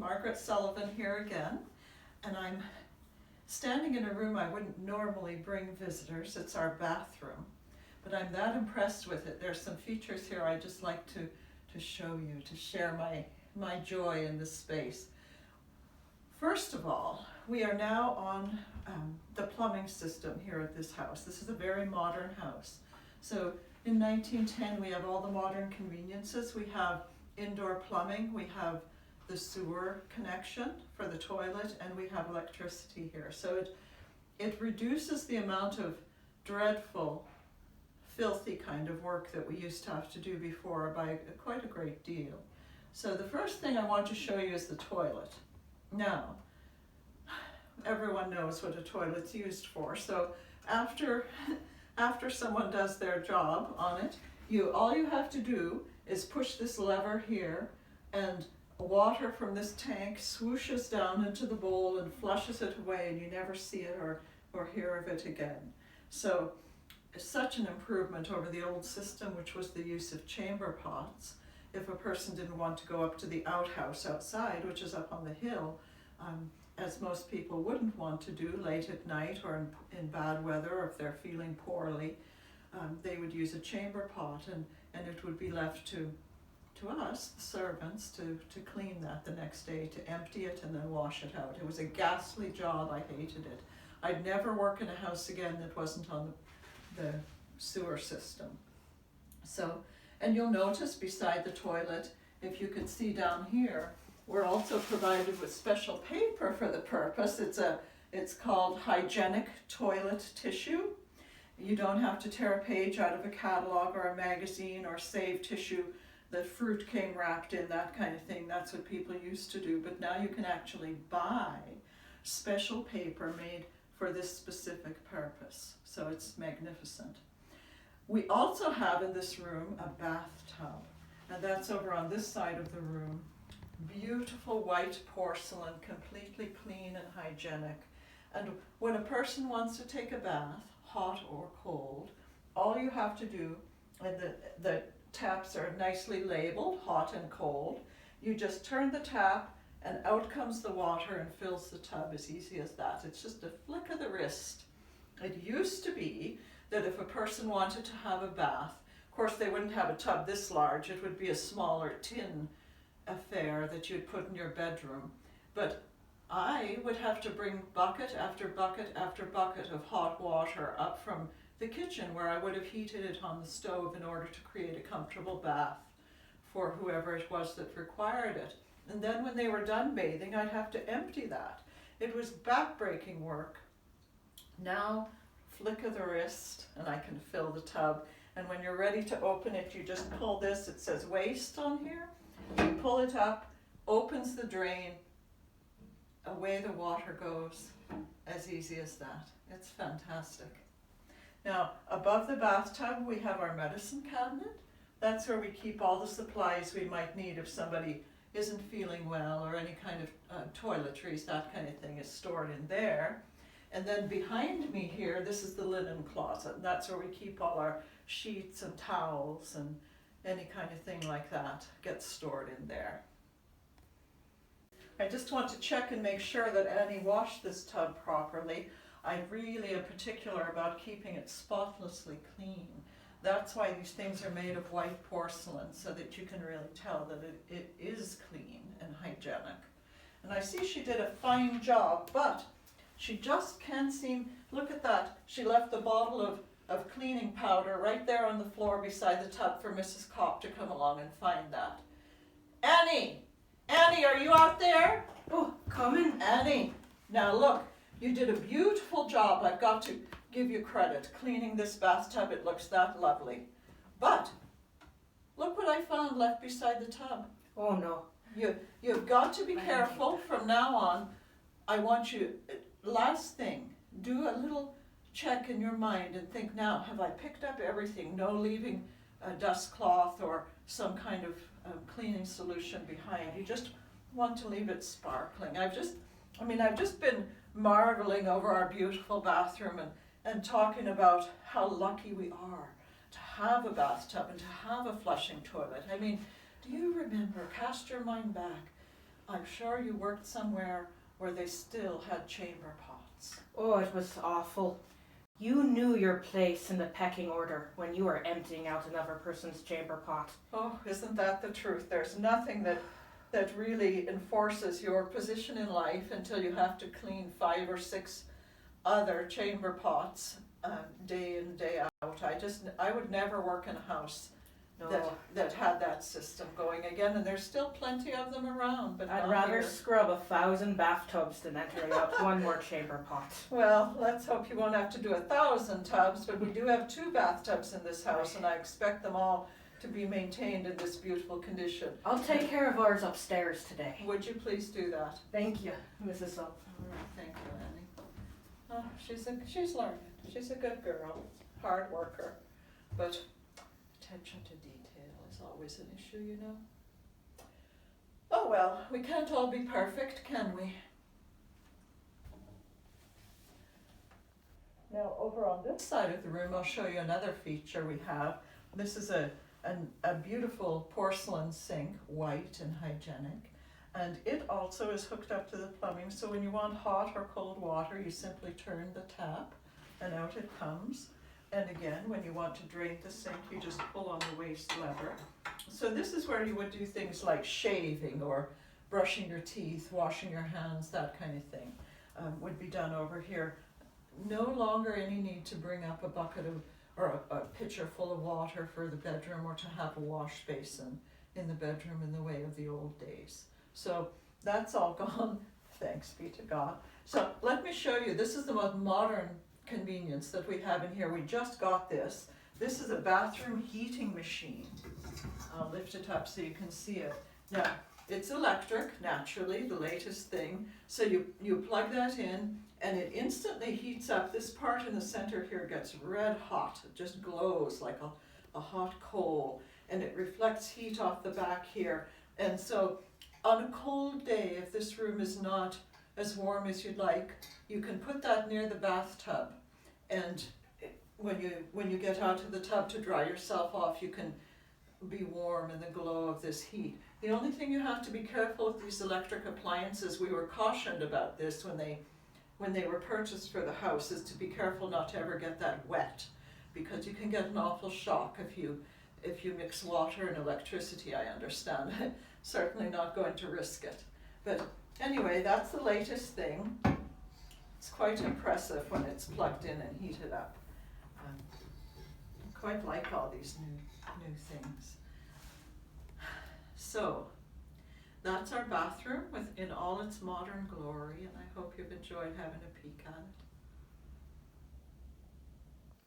Margaret Sullivan here again, and I'm standing in a room I wouldn't normally bring visitors. It's our bathroom, but I'm that impressed with it. There's some features here I just like to show you, to share my joy in this space. First of all, we are now on the plumbing system here at this house. This is a very modern house. So in 1910, we have all the modern conveniences. We have indoor plumbing, we have the sewer connection for the toilet, and we have electricity here. So it reduces the amount of dreadful, filthy kind of work that we used to have to do before by quite a great deal. So the first thing I want to show you is the toilet. Now, everyone knows what a toilet's used for. So after someone does their job on it, all you have to do is push this lever here, and water from this tank swooshes down into the bowl and flushes it away, and you never see it or hear of it again. So it's such an improvement over the old system, which was the use of chamber pots. If a person didn't want to go up to the outhouse outside, which is up on the hill, as most people wouldn't want to do late at night or in bad weather, or if they're feeling poorly, they would use a chamber pot, and it would be left to us, the servants, to clean that the next day, to empty it and then wash it out. It was a ghastly job. I hated it. I'd never work in a house again that wasn't on the sewer system. So, and you'll notice beside the toilet, if you can see down here, we're also provided with special paper for the purpose. It's called hygienic toilet tissue. You don't have to tear a page out of a catalog or a magazine or save tissue that fruit came wrapped in, that kind of thing. That's what people used to do. But now you can actually buy special paper made for this specific purpose. So it's magnificent. We also have in this room a bathtub, and that's over on this side of the room. Beautiful white porcelain, completely clean and hygienic. And when a person wants to take a bath, hot or cold, all you have to do, and the taps are nicely labeled, hot and cold, you just turn the tap and out comes the water and fills the tub, as easy as that. It's just a flick of the wrist. It used to be that if a person wanted to have a bath, of course they wouldn't have a tub this large, it would be a smaller tin affair that you'd put in your bedroom. But I would have to bring bucket after bucket after bucket of hot water up from the kitchen, where I would have heated it on the stove in order to create a comfortable bath for whoever it was that required it. And then when they were done bathing, I'd have to empty that. It was back-breaking work. Now, flick of the wrist, and I can fill the tub. And when you're ready to open it, you just pull this. It says waste on here. You pull it up, opens the drain, away the water goes, as easy as that. It's fantastic. Now, above the bathtub, we have our medicine cabinet. That's where we keep all the supplies we might need if somebody isn't feeling well, or any kind of toiletries, that kind of thing is stored in there. And then behind me here, this is the linen closet. And that's where we keep all our sheets and towels and any kind of thing like that gets stored in there. I just want to check and make sure that Annie washed this tub properly. I really am particular about keeping it spotlessly clean. That's why these things are made of white porcelain, so that you can really tell that it is clean and hygienic. And I see she did a fine job, but she just can't seem, look at that, she left the bottle of cleaning powder right there on the floor beside the tub for Mrs. Copp to come along and find that. Annie, are you out there? Oh, coming. Annie, now look, you did a beautiful job. I've got to give you credit. Cleaning this bathtub, it looks that lovely. But look what I found left beside the tub. Oh no. You've got to be careful from now on. I want you, last thing, do a little check in your mind and think, now, have I picked up everything? No leaving a dust cloth or some kind of cleaning solution behind. You just want to leave it sparkling. I've just been marveling over our beautiful bathroom and talking about how lucky we are to have a bathtub and to have a flushing toilet. I mean, do you remember, cast your mind back, I'm sure you worked somewhere where they still had chamber pots. Oh, it was awful. You knew your place in the pecking order when you were emptying out another person's chamber pot. Oh, isn't that the truth? There's nothing that really enforces your position in life until you have to clean 5 or 6 other chamber pots day in, day out. I would never work in a house No, that had that system going again, and there's still plenty of them around, but I'd not rather here. scrub 1,000 bathtubs than emptying out one more chamber pot. Well, let's hope you won't have to do 1,000 tubs, but we do have 2 bathtubs in this house, and I expect them all to be maintained in this beautiful condition. I'll take care of ours upstairs today. Would you please do that? Thank you, Mrs. Up. All right, thank you, Annie. Oh, she's learning. She's a good girl, hard worker, but attention to detail is always an issue, you know. Oh well, we can't all be perfect, can we? Now over on this side of the room, I'll show you another feature we have. This is a beautiful porcelain sink, white and hygienic. And it also is hooked up to the plumbing, so when you want hot or cold water, you simply turn the tap and out it comes. And again, when you want to drain the sink, you just pull on the waste lever. So this is where you would do things like shaving or brushing your teeth, washing your hands, that kind of thing would be done over here. No longer any need to bring up a bucket of or a pitcher full of water for the bedroom, or to have a wash basin in the bedroom in the way of the old days. So that's all gone, thanks be to God. So let me show you, this is the most modern convenience that we have in here. We just got this. This is a bathroom heating machine. I'll lift it up so you can see it. Now, it's electric, naturally, the latest thing. So you plug that in, and it instantly heats up. This part in the center here gets red hot. It just glows like a hot coal, and it reflects heat off the back here. And so on a cold day, if this room is not as warm as you'd like, you can put that near the bathtub, and when you get out of the tub to dry yourself off, you can be warm in the glow of this heat. The only thing you have to be careful with these electric appliances, we were cautioned about this when they were purchased for the house, is to be careful not to ever get that wet, because you can get an awful shock if you mix water and electricity, I understand. Certainly not going to risk it. But anyway, that's the latest thing. It's quite impressive when it's plugged in and heated up. I quite like all these new things. So that's our bathroom in all its modern glory, and I hope you've enjoyed having a peek at it.